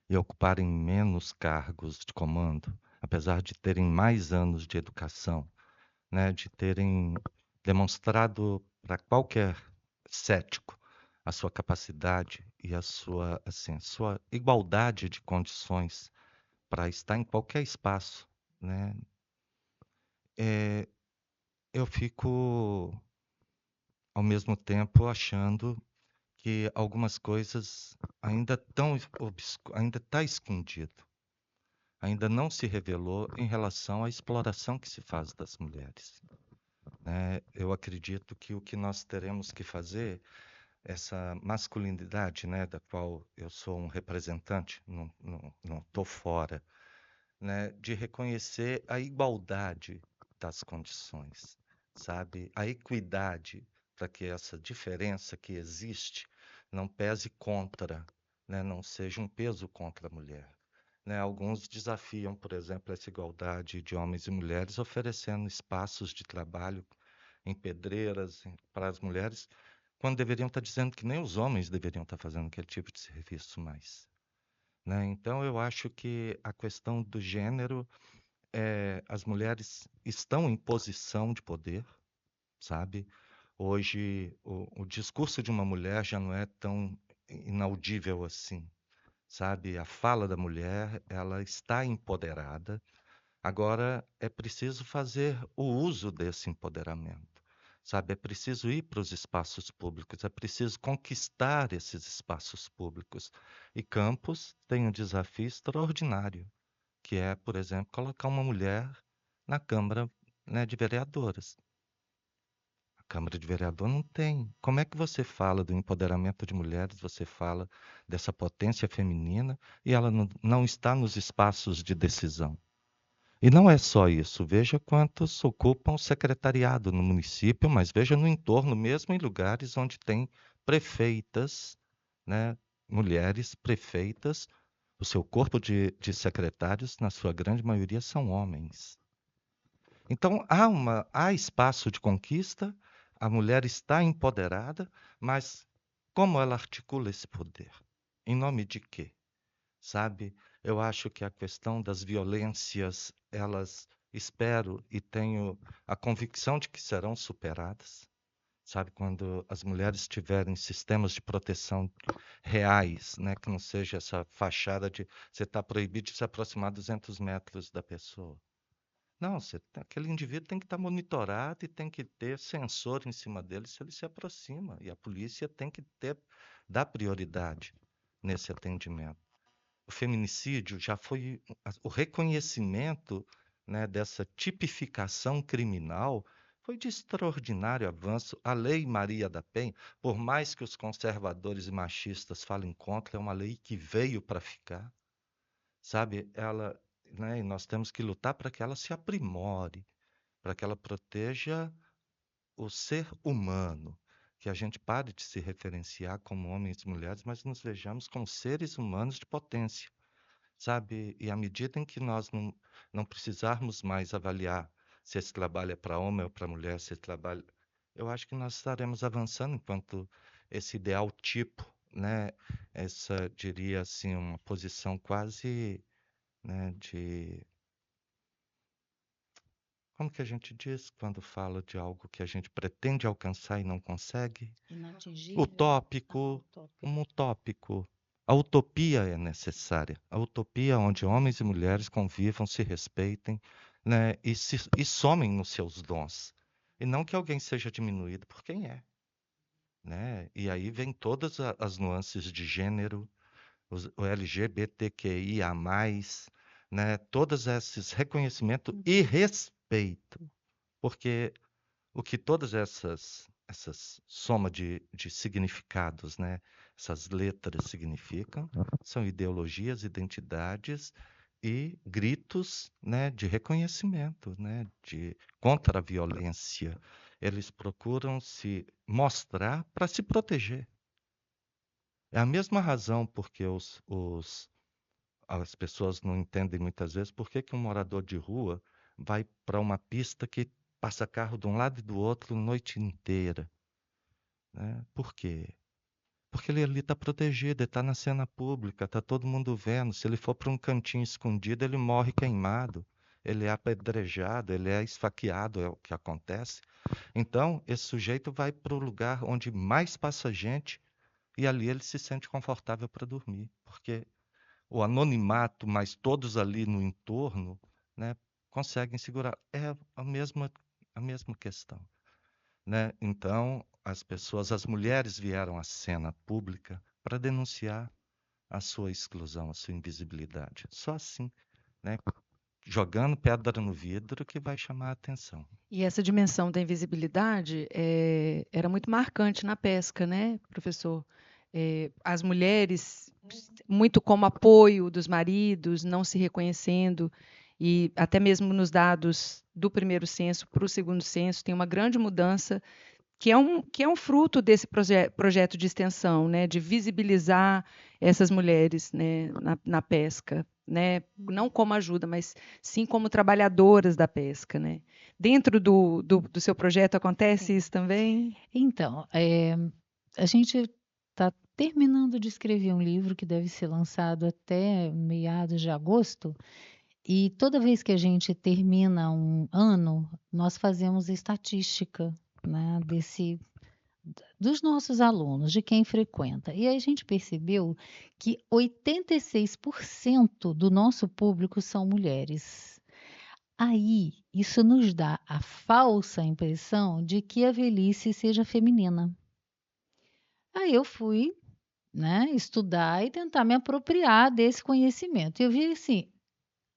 e ocuparem menos cargos de comando, apesar de terem mais anos de educação, né? De terem demonstrado para qualquer cético a sua capacidade e a sua, assim, sua igualdade de condições para estar em qualquer espaço, né? É, eu fico ao mesmo tempo achando que algumas coisas ainda está escondido, ainda não se revelou em relação à exploração que se faz das mulheres, né? Eu acredito que o que nós teremos que fazer, essa masculinidade, né, da qual eu sou um representante, não estou fora, né, de reconhecer a igualdade das condições, sabe? A equidade para que essa diferença que existe não pese contra, né, não seja um peso contra a mulher. Né? Alguns desafiam, por exemplo, essa igualdade de homens e mulheres, oferecendo espaços de trabalho em pedreiras para as mulheres, quando deveriam estar dizendo que nem os homens deveriam estar fazendo aquele tipo de serviço mais. Né? Então, eu acho que a questão do gênero, as mulheres estão em posição de poder, sabe? Hoje, o discurso de uma mulher já não é tão inaudível assim, sabe? A fala da mulher, ela está empoderada. Agora, é preciso fazer o uso desse empoderamento, sabe? É preciso ir para os espaços públicos, é preciso conquistar esses espaços públicos. E Campos tem um desafio extraordinário, que é, por exemplo, colocar uma mulher na Câmara, né, de Vereadoras. A Câmara de Vereador não tem. Como é que você fala do empoderamento de mulheres, você fala dessa potência feminina e ela não está nos espaços de decisão? E não é só isso. Veja quantos ocupam secretariado no município, mas veja no entorno, mesmo em lugares onde tem prefeitas, né, mulheres prefeitas, o seu corpo de secretários, na sua grande maioria, são homens. Então há espaço de conquista, a mulher está empoderada, mas como ela articula esse poder? Em nome de quê? Sabe? Eu acho que a questão das violências, elas espero e tenho a convicção de que serão superadas. Sabe, quando as mulheres tiverem sistemas de proteção reais, né, que não seja essa fachada de você está proibido de se aproximar 200 metros da pessoa. Não, aquele indivíduo tem que estar monitorado e tem que ter sensor em cima dele se ele se aproxima. E a polícia tem que dar prioridade nesse atendimento. O feminicídio já foi o reconhecimento, né, dessa tipificação criminal foi de extraordinário avanço. A Lei Maria da Penha, por mais que os conservadores e machistas falem contra, é uma lei que veio para ficar, sabe? Ela, né, e nós temos que lutar para que ela se aprimore, para que ela proteja o ser humano, que a gente pare de se referenciar como homens e mulheres, mas nos vejamos como seres humanos de potência. Sabe? E à medida em que nós não precisarmos mais avaliar se esse trabalho é para homem ou para mulher, se esse trabalho, eu acho que nós estaremos avançando enquanto esse ideal tipo, né? Essa, diria assim, uma posição quase, né, de como que a gente diz quando fala de algo que a gente pretende alcançar e não consegue? Inatingível. Utópico, um utópico. A utopia é necessária. A utopia onde homens e mulheres convivam, se respeitem, né, e somem nos seus dons. E não que alguém seja diminuído por quem é. Né? E aí vem todas as nuances de gênero, o LGBTQIA+, né? Todos esses reconhecimento e respeito. Porque o que todas essas soma de significados, né? Essas letras significam, são ideologias, identidades e gritos, né, de reconhecimento, né, de contra a violência. Eles procuram se mostrar para se proteger. É a mesma razão porque as pessoas não entendem muitas vezes por que que um morador de rua vai para uma pista que passa carro de um lado e do outro noite inteira, né? Por quê? Porque ele ali está protegido, ele está na cena pública, está todo mundo vendo. Se ele for para um cantinho escondido, ele morre queimado, ele é apedrejado, ele é esfaqueado, é o que acontece. Então, esse sujeito vai para o lugar onde mais passa gente e ali ele se sente confortável para dormir, porque o anonimato, mas todos ali no entorno, né, conseguem segurar. É a mesma questão, né? Então, as mulheres vieram à cena pública para denunciar a sua exclusão, a sua invisibilidade. Só assim, né, jogando pedra no vidro que vai chamar a atenção. E essa dimensão da invisibilidade era muito marcante na pesca, né, professor? As mulheres, muito como apoio dos maridos, não se reconhecendo, e até mesmo nos dados do primeiro censo para o segundo censo, tem uma grande mudança que é um fruto desse projeto de extensão, né, de visibilizar essas mulheres, né, na pesca, né, não como ajuda, mas sim como trabalhadoras da pesca, né. Dentro do seu projeto acontece isso também? Então, a gente está terminando de escrever um livro que deve ser lançado até meados de agosto, e toda vez que a gente termina um ano, nós fazemos estatística, né, dos nossos alunos, de quem frequenta. E aí a gente percebeu que 86% do nosso público são mulheres. Aí, isso nos dá a falsa impressão de que a velhice seja feminina. Aí eu fui, né, estudar e tentar me apropriar desse conhecimento. Eu vi assim,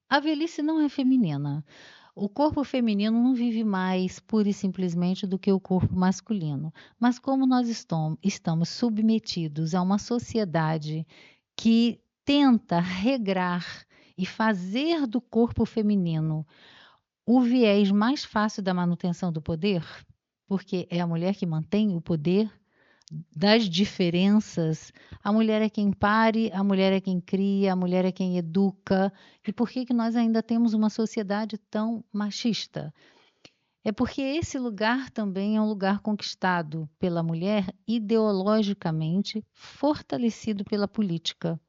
a velhice não é feminina. O corpo feminino não vive mais pura e simplesmente do que o corpo masculino. Mas como nós estamos submetidos a uma sociedade que tenta regrar e fazer do corpo feminino o viés mais fácil da manutenção do poder, porque é a mulher que mantém o poder das diferenças. A mulher é quem pare, a mulher é quem cria, a mulher é quem educa. E por que que nós ainda temos uma sociedade tão machista? É porque esse lugar também é um lugar conquistado pela mulher ideologicamente, fortalecido pela política.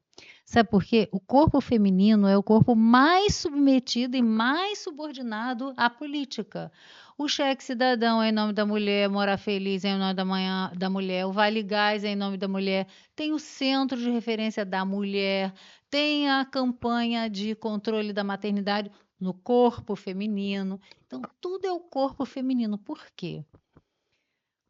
Sabe por quê? O corpo feminino é o corpo mais submetido e mais subordinado à política. O cheque cidadão é em nome da mulher, Morar Feliz é em nome da mulher, o Vale Gás é em nome da mulher, tem o centro de referência da mulher, tem a campanha de controle da maternidade no corpo feminino. Então, tudo é o corpo feminino. Por quê?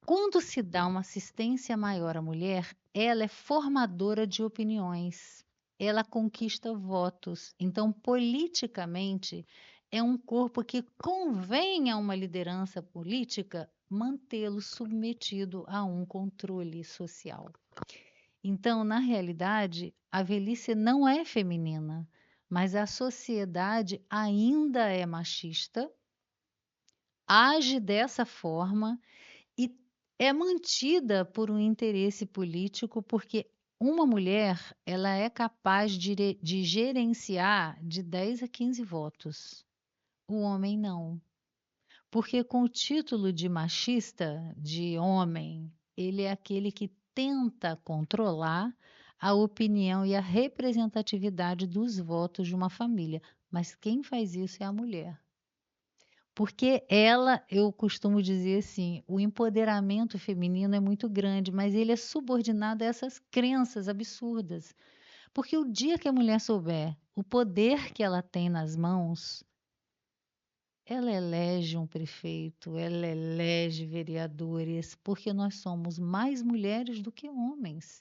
Quando se dá uma assistência maior à mulher, ela é formadora de opiniões, ela conquista votos. Então, politicamente, é um corpo que convém a uma liderança política mantê-lo submetido a um controle social. Então, na realidade, a velhice não é feminina, mas a sociedade ainda é machista, age dessa forma e é mantida por um interesse político, porque uma mulher, ela é capaz de gerenciar de 10 a 15 votos. O homem não. Porque com o título de machista, de homem, ele é aquele que tenta controlar a opinião e a representatividade dos votos de uma família. Mas quem faz isso é a mulher. Porque ela, eu costumo dizer assim, o empoderamento feminino é muito grande, mas ele é subordinado a essas crenças absurdas. Porque o dia que a mulher souber o poder que ela tem nas mãos, ela elege um prefeito, ela elege vereadores, porque nós somos mais mulheres do que homens.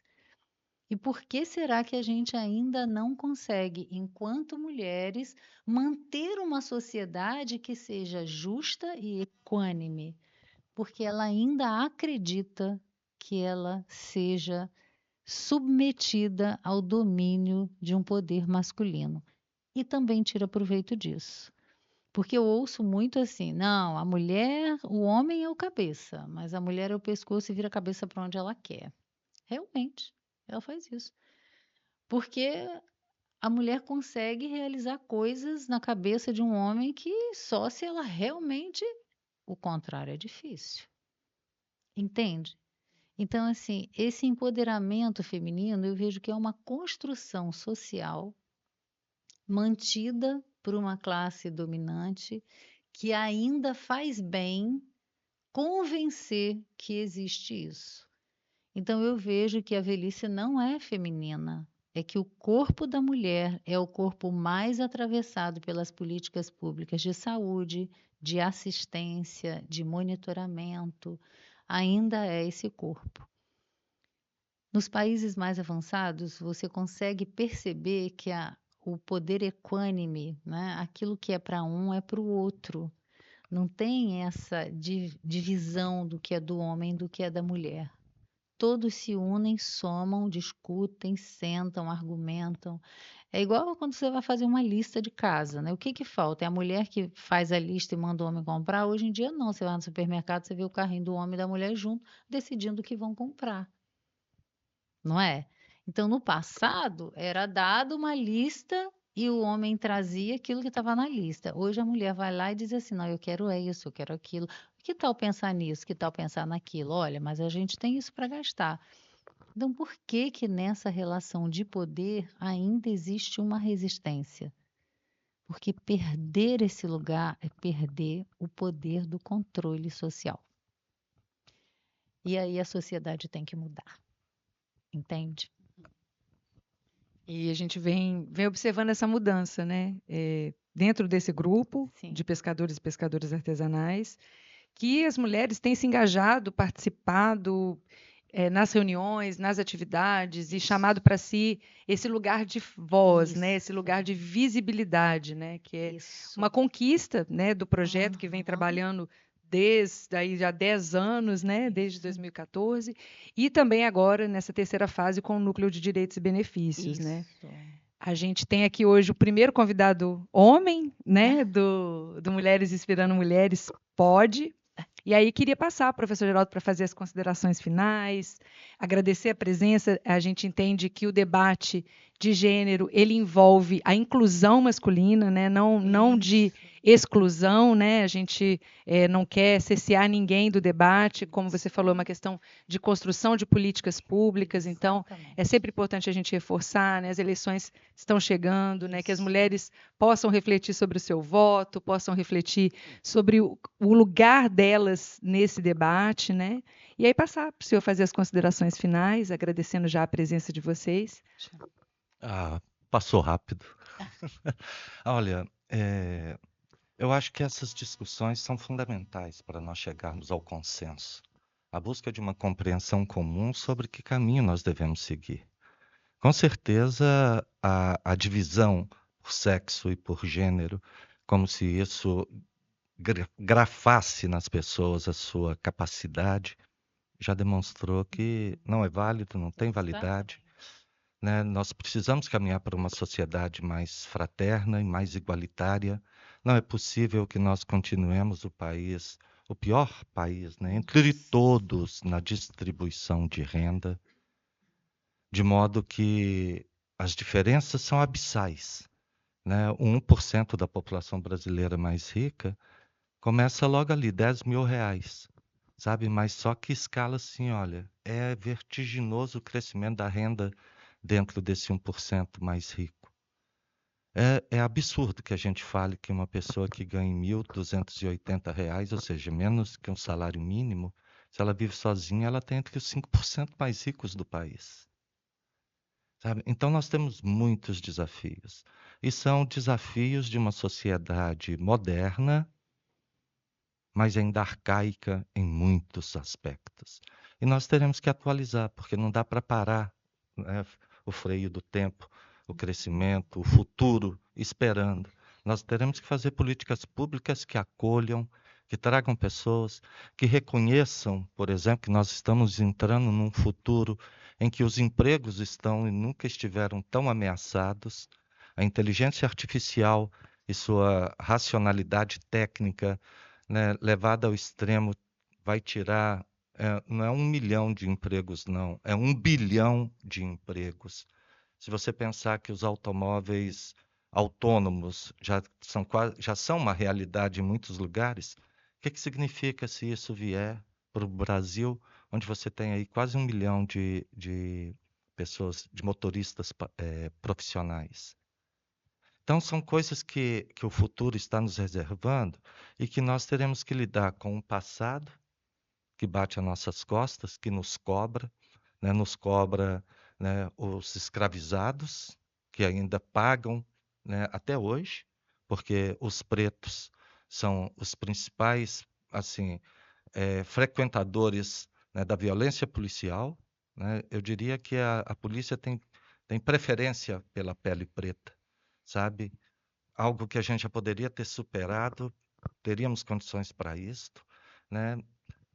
E por que será que a gente ainda não consegue, enquanto mulheres, manter uma sociedade que seja justa e equânime? Porque ela ainda acredita que ela seja submetida ao domínio de um poder masculino. E também tira proveito disso. Porque eu ouço muito assim, não, a mulher, o homem é o cabeça, mas a mulher é o pescoço e vira a cabeça para onde ela quer. Realmente, ela faz isso. Porque a mulher consegue realizar coisas na cabeça de um homem que só se ela realmente o contrário é difícil. Entende? Então, assim, esse empoderamento feminino eu vejo que é uma construção social mantida por uma classe dominante que ainda faz bem convencer que existe isso. Então eu vejo que a velhice não é feminina, é que o corpo da mulher é o corpo mais atravessado pelas políticas públicas de saúde, de assistência, de monitoramento, ainda é esse corpo. Nos países mais avançados, você consegue perceber que o poder equânime, né, aquilo que é para um é para o outro. Não tem essa divisão do que é do homem e do que é da mulher. Todos se unem, somam, discutem, sentam, argumentam. É igual quando você vai fazer uma lista de casa, né? O que que falta? É a mulher que faz a lista e manda o homem comprar? Hoje em dia não. Você vai no supermercado, você vê o carrinho do homem e da mulher junto, decidindo o que vão comprar, não é? Então, no passado, era dado uma lista e o homem trazia aquilo que estava na lista. Hoje a mulher vai lá e diz assim: não, eu quero isso, eu quero aquilo. Que tal pensar nisso? Que tal pensar naquilo? Olha, mas a gente tem isso para gastar. Então, por que que nessa relação de poder ainda existe uma resistência? Porque perder esse lugar é perder o poder do controle social. E aí a sociedade tem que mudar, entende? E a gente vem observando essa mudança, né? Dentro desse grupo Sim. de pescadores e pescadoras artesanais, que as mulheres têm se engajado, participado nas reuniões, nas atividades e chamado para si esse lugar de voz, né? Esse lugar de visibilidade, né? Que é Isso. uma conquista, né, do projeto que vem Uhum. trabalhando desde aí já 10 anos, né, desde Isso. 2014, e também agora nessa terceira fase com o Núcleo de Direitos e Benefícios, né? Isso. A gente tem aqui hoje o primeiro convidado homem, né, do Mulheres Inspirando Mulheres, pode. E aí queria passar, professor Geraldo, para fazer as considerações finais, agradecer a presença. A gente entende que o debate de gênero ele envolve a inclusão masculina, né? Não de exclusão, né? A gente não quer cessear ninguém do debate, como você falou, é uma questão de construção de políticas públicas. Então, é sempre importante a gente reforçar, né? As eleições estão chegando, né? Que as mulheres possam refletir sobre o seu voto, possam refletir sobre o lugar delas nesse debate, né? E aí passar para o senhor fazer as considerações finais, agradecendo já a presença de vocês. Ah, passou rápido. Olha, eu acho que essas discussões são fundamentais para nós chegarmos ao consenso, a busca de uma compreensão comum sobre que caminho nós devemos seguir. Com certeza, a divisão por sexo e por gênero, como se isso grafasse nas pessoas a sua capacidade, já demonstrou que não é válido, não tem validade. Né? Nós precisamos caminhar para uma sociedade mais fraterna e mais igualitária. Não é possível que nós continuemos o pior país, né, entre todos na distribuição de renda, de modo que as diferenças são abissais. Né? O 1% da população brasileira mais rica começa logo ali, R$ 10.000, sabe? Mas só que escala assim, olha, é vertiginoso o crescimento da renda dentro desse 1% mais rico. É absurdo que a gente fale que uma pessoa que ganha R$ 1.280, ou seja, menos que um salário mínimo, se ela vive sozinha, ela tem entre os 5% mais ricos do país. Sabe? Então nós temos muitos desafios. E são desafios de uma sociedade moderna, mas ainda arcaica em muitos aspectos. E nós teremos que atualizar, porque não dá para parar, né, o freio do tempo, o crescimento, o futuro, esperando. Nós teremos que fazer políticas públicas que acolham, que tragam pessoas, que reconheçam, por exemplo, que nós estamos entrando num futuro em que os empregos estão e nunca estiveram tão ameaçados. A inteligência artificial e sua racionalidade técnica, né, levada ao extremo, vai tirar, não é 1 milhão de empregos, não, é 1 bilhão de empregos. Se você pensar que os automóveis autônomos já são uma realidade em muitos lugares, o que significa se isso vier para o Brasil, onde você tem aí quase 1 milhão de pessoas, de motoristas profissionais? Então, são coisas que o futuro está nos reservando e que nós teremos que lidar com um passado que bate às nossas costas, que nos cobra, né, os escravizados, que ainda pagam, né, até hoje, porque os pretos são os principais assim, frequentadores, né, da violência policial. Né? Eu diria que a polícia tem preferência pela pele preta, sabe? Algo que a gente já poderia ter superado, teríamos condições para isto, né?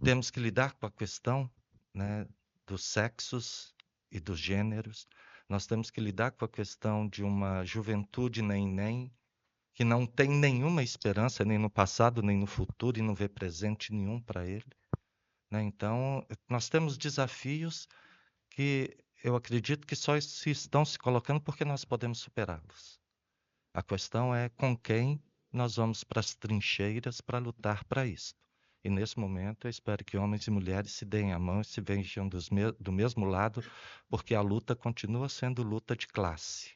Temos que lidar com a questão, né, dos sexos e dos gêneros. Nós temos que lidar com a questão de uma juventude nem que não tem nenhuma esperança nem no passado nem no futuro e não vê presente nenhum para ele. Né? Então, nós temos desafios que eu acredito que só se estão se colocando porque nós podemos superá-los. A questão é com quem nós vamos para as trincheiras para lutar para isso. E nesse momento eu espero que homens e mulheres se deem a mão e se vejam do mesmo lado, porque a luta continua sendo luta de classe.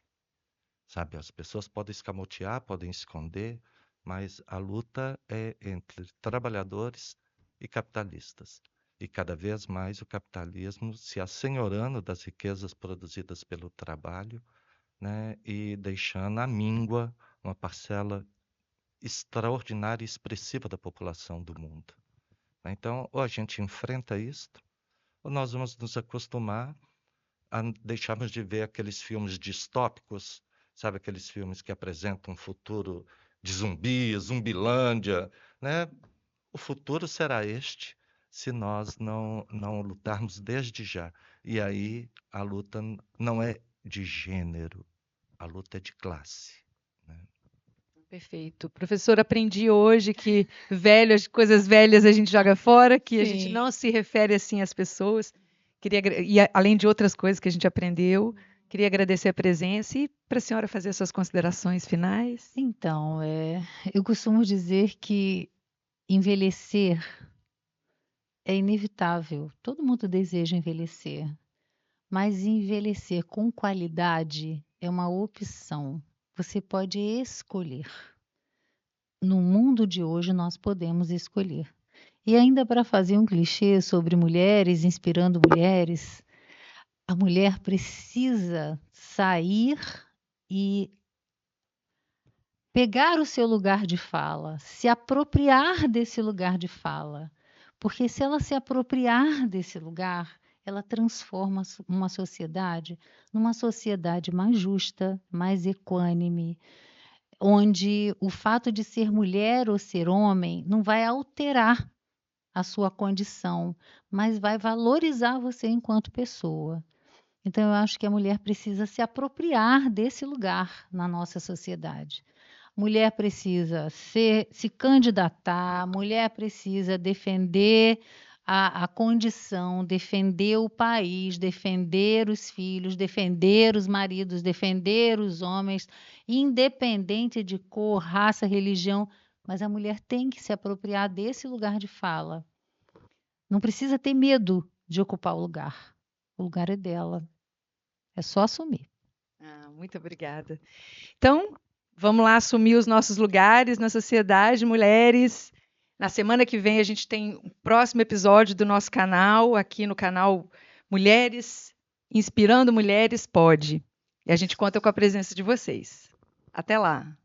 Sabe, as pessoas podem escamotear, podem esconder, mas a luta é entre trabalhadores e capitalistas. E cada vez mais o capitalismo se assenhorando das riquezas produzidas pelo trabalho, né, e deixando à míngua uma parcela extraordinária e expressiva da população do mundo. Então, ou a gente enfrenta isto, ou nós vamos nos acostumar a deixarmos de ver aqueles filmes distópicos, sabe, aqueles filmes que apresentam um futuro de zumbi, Zumbilândia, né? O futuro será este se nós não lutarmos desde já. E aí a luta não é de gênero, a luta é de classe, né? Perfeito. Professor, aprendi hoje que coisas velhas a gente joga fora, que a gente Sim. não se refere assim às pessoas. Além de outras coisas que a gente aprendeu, queria agradecer a presença e para a senhora fazer suas considerações finais. Então, eu costumo dizer que envelhecer é inevitável. Todo mundo deseja envelhecer, mas envelhecer com qualidade é uma opção. Você pode escolher. No mundo de hoje, nós podemos escolher. E ainda para fazer um clichê sobre mulheres, inspirando mulheres, a mulher precisa sair e pegar o seu lugar de fala, se apropriar desse lugar de fala. Porque se ela se apropriar desse lugar, ela transforma uma sociedade numa sociedade mais justa, mais equânime, onde o fato de ser mulher ou ser homem não vai alterar a sua condição, mas vai valorizar você enquanto pessoa. Então, eu acho que a mulher precisa se apropriar desse lugar na nossa sociedade. Mulher precisa se candidatar, mulher precisa defender a condição, defender o país, defender os filhos, defender os maridos, defender os homens, independente de cor, raça, religião, mas a mulher tem que se apropriar desse lugar de fala. Não precisa ter medo de ocupar o lugar. O lugar é dela. É só assumir. Muito obrigada. Então, vamos lá assumir os nossos lugares na sociedade, mulheres. Na semana que vem a gente tem o próximo episódio do nosso canal, aqui no canal Mulheres, Inspirando Mulheres Pode. E a gente conta com a presença de vocês. Até lá!